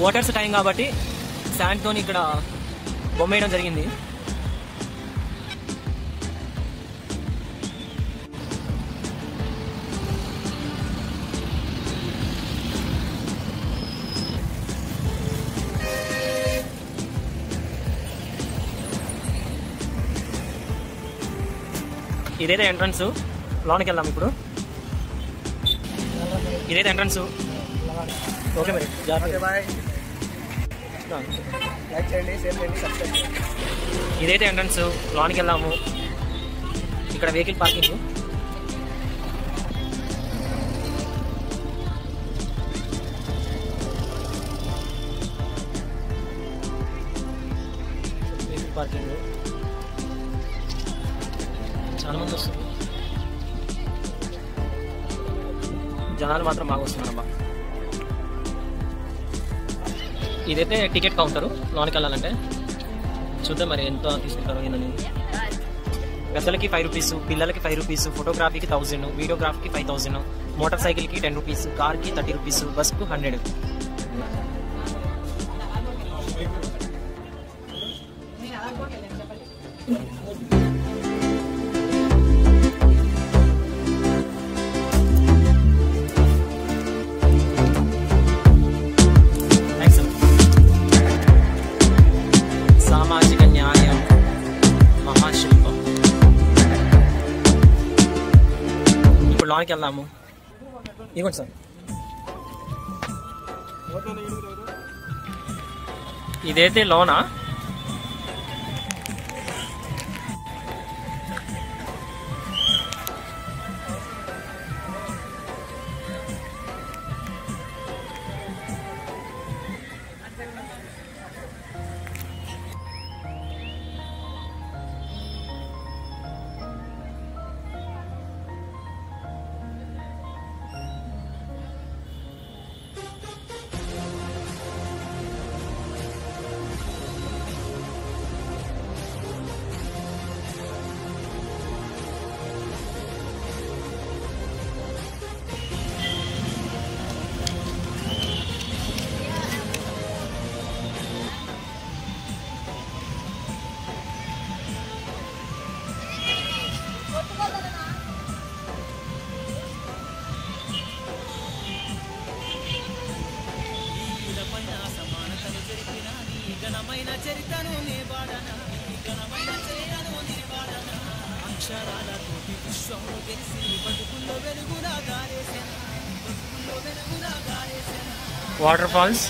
Waters time కాబట్టి శాండ్తో ఇక్కడ బొమ్మ వేయడం జరిగింది. ఇదైతే ఎంట్రన్స్. లోనికి వెళ్దాం ఇప్పుడు. ఇదైతే ఎంట్రన్స్. ఓకే మరి లైక్ చేయండి, షేర్ చేయండి, సబ్స్క్రైబ్ చేయండి. ఇదైతే ఎంట్రన్స్. లోనికి వెళ్దాము. ఇక్కడ వెహికల్ పార్కింగ్. వెహికల్ పార్కింగ్ చాలా మంది వస్తుంది. జనాలు మాత్రం బాగా వస్తున్నారబ్బా. ఇదైతే టికెట్ కౌంటరు. లోనికి వెళ్ళాలంటే చూద్దాం మరి ఎంత తీసుకుంటారో ఏందని. పెద్దలకి 5 రూపీస్, పిల్లలకి 5 రూపీస్, ఫోటోగ్రఫీకి 1000, వీడియోగ్రాఫీకి 5000, మోటార్ సైకిల్కి 10 రూపీస్, కార్కి 30 రూపీస్, బస్కు 100. సామాజిక న్యాయం మహాశిల్పం. ఇప్పుడు లోనికి వెళ్దాము. ఇవ్వండి సార్. ఇదైతే లోనా. Waterfalls.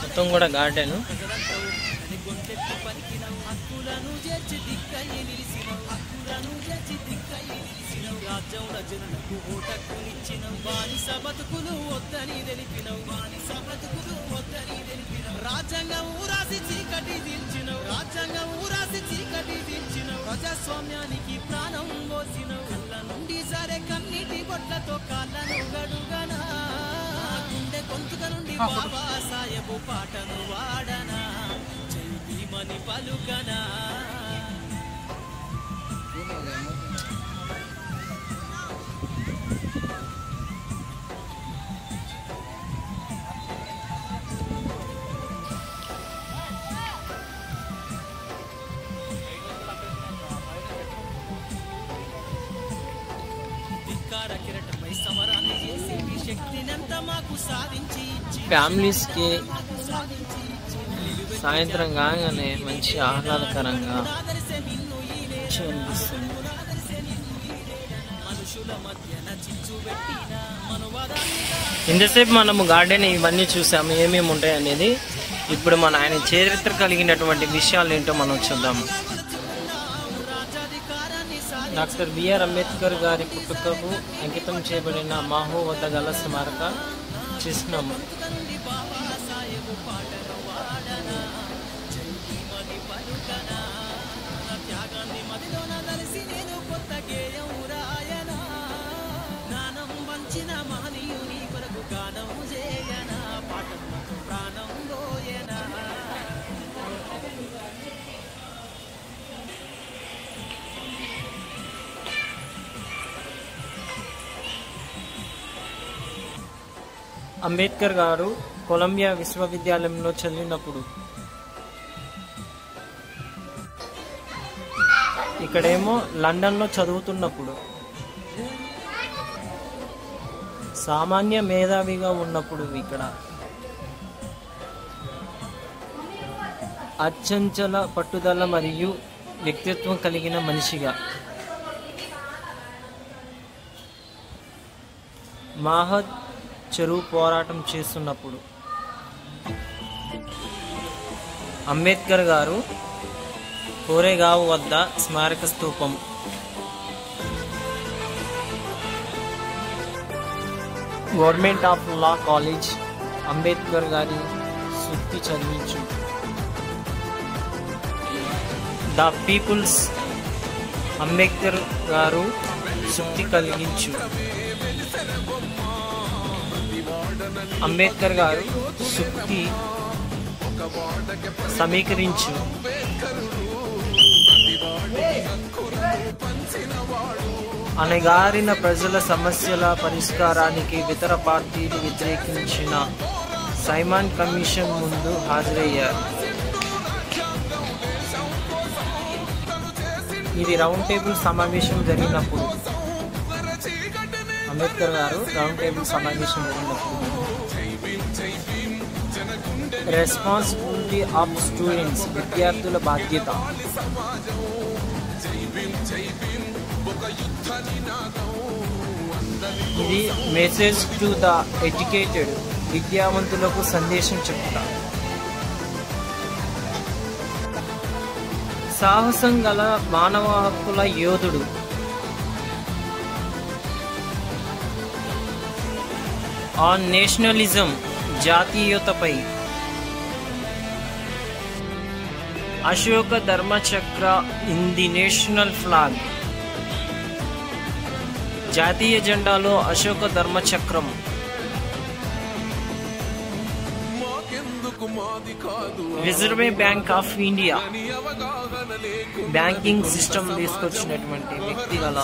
మొత్తం కూడా గార్డెన్. ప్రజాస్వామ్యానికి ప్రాణం పోసినవు. కళ్ళ నుండి సరే కన్నీటి బొట్లతో కాళ్ళను గడుగనా. గుండె గొంతుక నుండి బాబా సాయబు పాటను వాడనా. జై భీమని పలుకనా. ఫ్యామిలీస్కి సాయంత్రం కాగానే మంచి ఆహ్లాదకరంగా అనిపిస్తుంది. మనుషుల మధ్యన చిచ్చు పెట్టిన మనువాదాన్నిగా ఇంతసేపు మనము గార్డెన్ ఇవన్నీ చూసాము ఏమేమి ఉంటాయి అనేది. ఇప్పుడు మన ఆయన చరిత్ర కలిగినటువంటి విషయాలు ఏంటో మనం చూద్దాము. రాజ్యాధికారాన్ని డాక్టర్ బిఆర్ అంబేద్కర్ గారి పుట్టుకకు అంకితం చేయబడిన మాహో వద్ద గల స్మారక చిహ్నము. సాధించుకుంది బాబా సాహెబు పాటను వాడనా జైమని పలుకనా నా త్యాగాన్ని మదిలోన దలిసి నేను కొత్త గేయం రాయనా జ్ఞానం వంచిన మహనీయుని కొరకు గానం చేయనా పాటకు ప్రాణం పోయనా. అంబేద్కర్ గారు కొలంబియా విశ్వవిద్యాలయంలో చదివినప్పుడు, ఇక్కడేమో లండన్లో చదువుతున్నప్పుడు, సామాన్య మేధావిగా ఉన్నప్పుడు, ఇక్కడ అచంచల పట్టుదల మరియు వ్యక్తిత్వం కలిగిన మనిషిగా, మాహద్ చెరువు పోరాటం చేస్తున్నప్పుడు, అంబేద్కర్ గారు కోరేగావ్ వద్ద స్మారక స్తూపం, government of law college Ambedkar గారి సుత్తి చదివించు, ద పీపుల్స్ అంబేద్కర్ గారు సుత్తి కలిగించు, అంబేద్కర్ గారు సుత్తి సమీకరించు, అణగారిన ప్రజల సమస్యల పరిష్కారానికి ఇతర పార్టీలు వ్యతిరేకించిన సైమన్ కమిషన్ ముందు హాజరయ్యారు. ఇది రౌండ్ టేబుల్ సమావేశం జరిగినప్పుడు, అంబేద్కర్ గారు రౌండ్ టేబుల్ సమావేశం జరిగినప్పుడు, రెస్పాన్సిబిలిటీ ఆఫ్ స్టూడెంట్స్ విద్యార్థుల బాధ్యత, ఇది మెసేజ్ టు ద ఎడ్యుకేటెడ్ విద్యావంతులకు సందేశం చెప్తా, సాహసం గల మానవ హక్కుల యోధుడు, ఆన్ నేషనలిజం జాతీయతపై, Ashoka Dharmachakra in the national flag, జాతీయ జెండాలో అశోక ధర్మచక్రం, Reserve Bank of India, banking system తీసుకొచ్చినటువంటి వ్యక్తి గల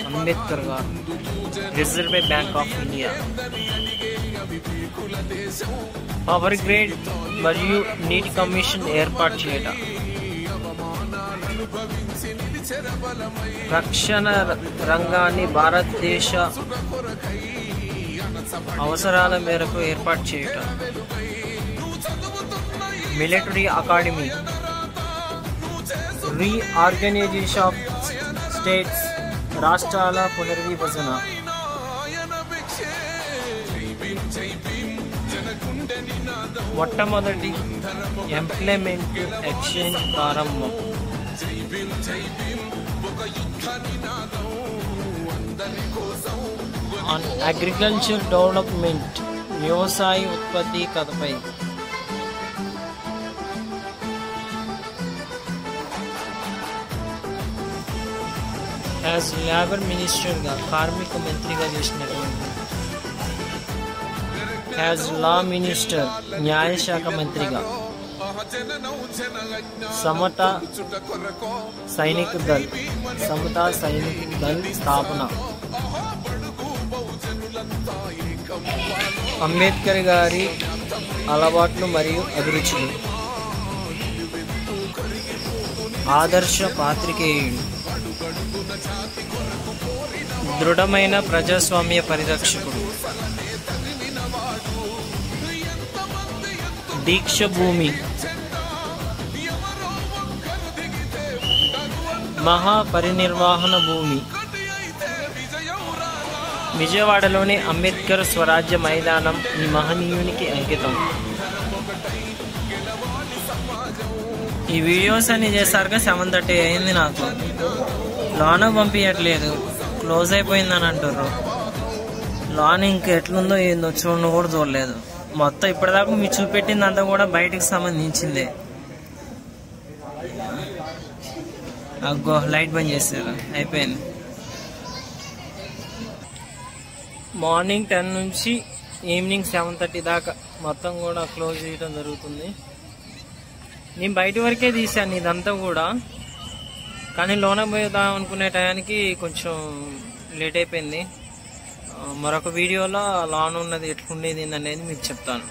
అంబేద్కర్ గారు, Reserve Bank of India, power grade మరియు నీటి కమిషన్ ఏర్పాటు చేయడం, రక్షణ రంగాన్ని భారతదేశ అవసరాల మేరకు ఏర్పాటు చేయటం, military academy, reorganisation of states రాష్ట్రాల పునర్విభజన, మొట్టమొదటి ఎంప్లాయ్మెంట్ ఎక్స్చేంజ్ ప్రారంభం, ఆన్ అగ్రికల్చర్ డెవలప్మెంట్ వ్యవసాయ ఉత్పత్తి కథపై, యాజ్ లేబర్ మినిస్టర్గా కార్మిక మంత్రిగా చేసినటువంటి, యాజ్ లా మినిస్టర్ న్యాయశాఖ మంత్రిగా, సమతా సైనిక్ దళ్ స్థాపన, అంబేద్కర్ గారి అలవాట్లు మరియు అభిరుచులు, ఆదర్శ పాత్రికేయుడు, దృఢమైన ప్రజాస్వామ్య పరిరక్షకుడు, దీక్ష భూమి, మహాపరినిర్వాహణ భూమి, విజయవాడలోని అంబేద్కర్ స్వరాజ్య మైదానం ఈ మహనీయునికి అంకితం. ఈ వీడియోస్ అన్ని చేశారుగా 7:30 అయింది. నాకు లోన పంపించట్లేదు, క్లోజ్ అయిపోయిందని అంటారు. లోన్ ఇంక ఎట్లుందో ఏందో చూడను కూడా చూడలేదు. మొత్తం ఇప్పటిదాకా మీరు చూపెట్టిందంతా కూడా బయటికి సంబంధించిందే. అగ్గో లైట్ బంద్ చేశారు, అయిపోయింది. మార్నింగ్ 10 నుంచి ఈవినింగ్ 7:30 దాకా మొత్తం కూడా క్లోజ్ చేయడం జరుగుతుంది. నేను బయట వరకే తీశాను ఇదంతా కూడా, కానీ లోన పోదాం అనుకునే టయానికి కొంచెం లేట్ అయిపోయింది. మరొక వీడియోలో లోన్ ఉన్నది ఎట్లుండేది అనేది మీకు చెప్తాను.